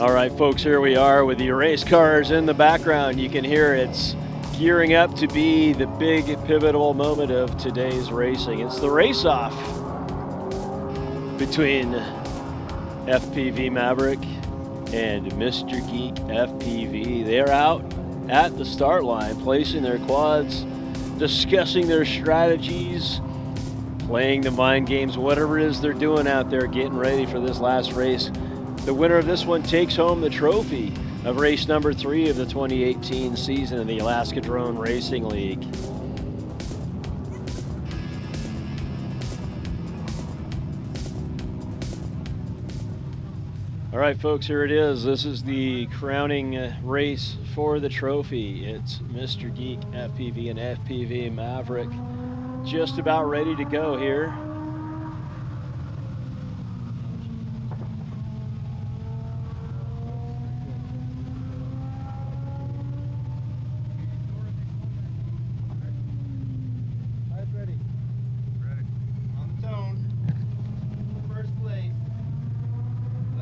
All right, folks, here we are with the race cars in the background. You can hear it's gearing up to be the big pivotal moment of today's racing. It's the race-off between FPV Maverick and Mr. Geek FPV. They're out at the start line, placing their quads, discussing their strategies, playing the mind games, whatever it is they're doing out there, getting ready for this last race. The winner of this one takes home the trophy of race number 3 of the 2018 season in the Alaska Drone Racing League. All right, folks, here it is. This is the crowning race for the trophy. It's Mr. Geek FPV and FPV Maverick just about ready to go here.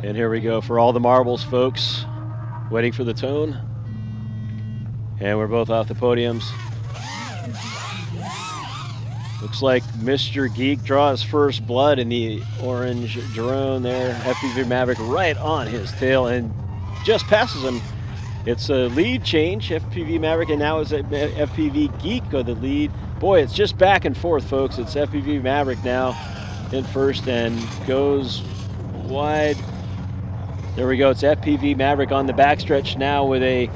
And here we go for all the marbles, folks. Waiting for the tone. And we're both off the podiums. Looks like Mr. Geek draws first blood in the orange drone there. FPV Maverick right on his tail and just passes him. It's a lead change, FPV Maverick, and now it's FPV Geek go the lead. Boy, it's just back and forth, folks. It's FPV Maverick now in first and goes wide. There we go, it's FPV Maverick on the backstretch now with a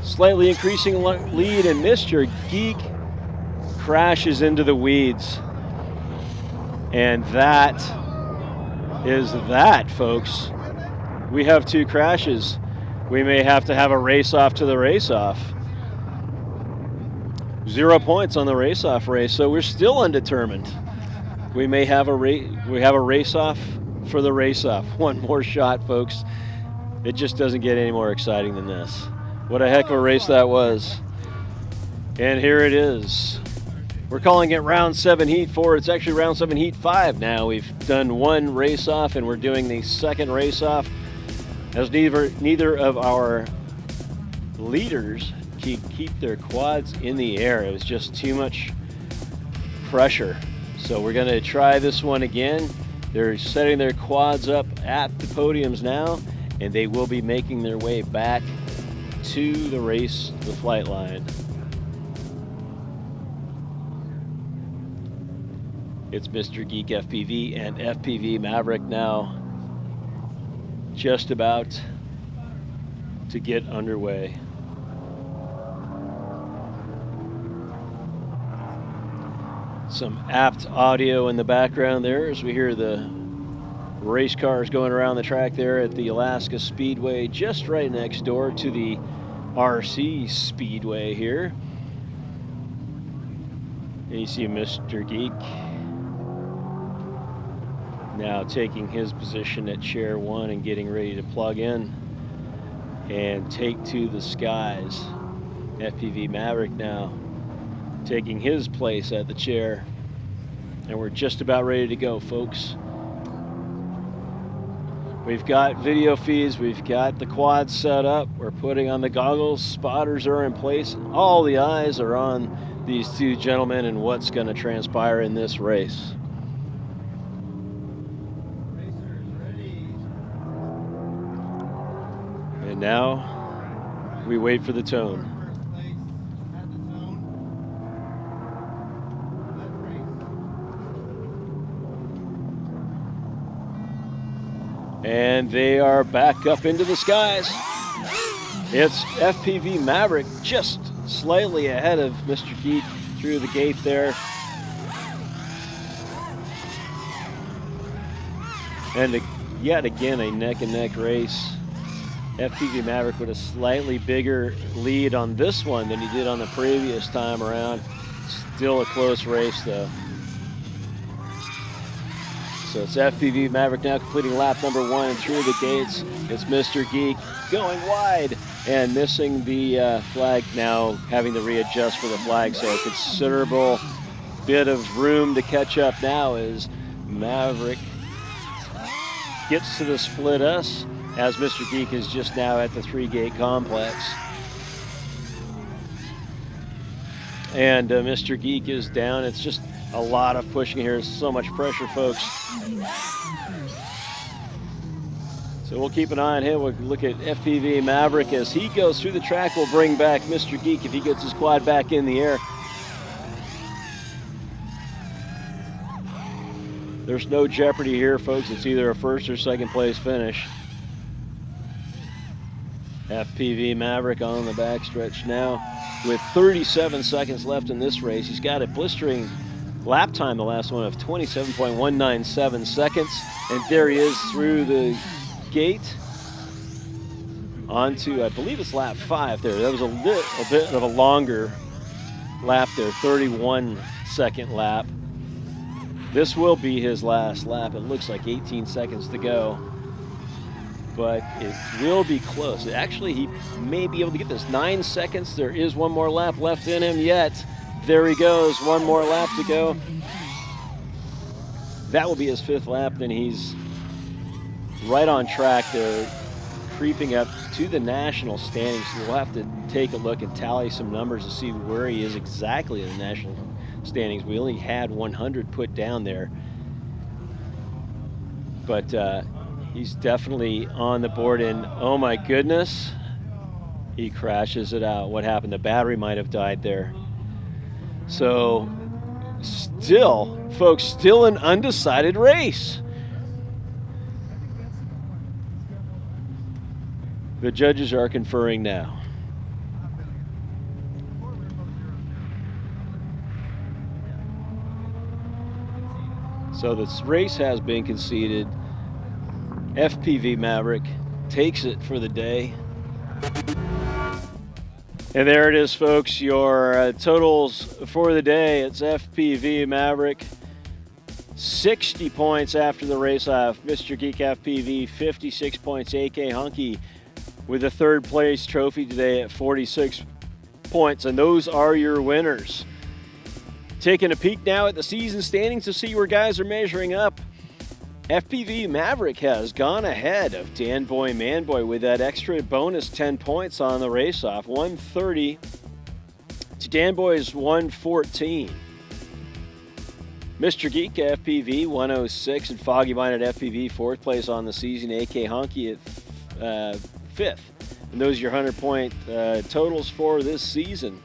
slightly increasing lead, and Mr. Geek crashes into the weeds. And that is that, folks. We have 2 crashes. We may have to have a race-off to the race-off. 0 points on the race-off race, so we're still undetermined. We may have a race-off for the race-off. One more shot, folks. It just doesn't get any more exciting than this. What a heck of a race that was. And here it is. We're calling it round 7 heat 4. It's actually round 7 heat 5 now. We've done 1 race-off and we're doing the second race-off as neither of our leaders can keep their quads in the air. It was just too much pressure. So we're gonna try this one again. They're setting their quads up at the podiums now, and they will be making their way back to the flight line. It's Mr. Geek FPV and FPV Maverick now just about to get underway. Some apt audio in the background there as we hear the race cars going around the track there at the Alaska Speedway, just right next door to the RC Speedway here. And you see Mr. Geek now taking his position at chair 1 and getting ready to plug in and take to the skies. FPV Maverick now taking his place at the chair, and we're just about ready to go, folks. We've got video feeds, we've got the quads set up, we're putting on the goggles, spotters are in place, all the eyes are on these 2 gentlemen and what's going to transpire in this race. And now we wait for the tone. And they are back up into the skies. It's FPV Maverick just slightly ahead of Mr. Geek through the gate there. And yet again, a neck-and-neck race. FPV Maverick with a slightly bigger lead on this one than he did on the previous time around. Still a close race, though. So it's FPV Maverick now completing lap number 1 and through the gates. It's Mr. Geek going wide and missing the flag, now having to readjust for the flag. So a considerable bit of room to catch up now as Maverick gets to the split S. as Mr. Geek is just now at the 3-gate complex. And Mr. Geek is down. It's just a lot of pushing here. So much pressure, folks. So we'll keep an eye on him. We'll look at FPV Maverick as he goes through the track. We'll bring back Mr. Geek if he gets his quad back in the air. There's no jeopardy here, folks. It's either a first or second place finish. FPV Maverick on the backstretch now with 37 seconds left in this race. He's got a blistering lap time, the last one, of 27.197 seconds. And there he is through the gate onto, I believe it's lap 5 there. That was a bit of a longer lap there, 31-second lap. This will be his last lap. It looks like 18 seconds to go, but it will be close. Actually, he may be able to get this. 9 seconds. There is one more lap left in him yet. There he goes. One more lap to go. That will be his 5th lap. Then he's right on track there, creeping up to the national standings. So we'll have to take a look and tally some numbers to see where he is exactly in the national standings. We only had 100 put down there, but he's definitely on the board. And oh my goodness, he crashes it out. What happened? The battery might have died there. So still, folks, still an undecided race. The judges are conferring now. So this race has been conceded. FPV Maverick takes it for the day. And there it is, folks, your totals for the day. It's FPV Maverick, 60 points after the race-off. Mr. Geek FPV, 56 points. AK Hunky with a 3rd place trophy today at 46 points. And those are your winners. Taking a peek now at the season standings to see where guys are measuring up. FPV Maverick has gone ahead of Dan Boy Manboy with that extra bonus 10 points on the race-off. 130 to Dan Boy's 114. Mr. Geek FPV 106 and Foggy Minded FPV 4th place on the season. AK Honky at 5th. And those are your 100-point totals for this season.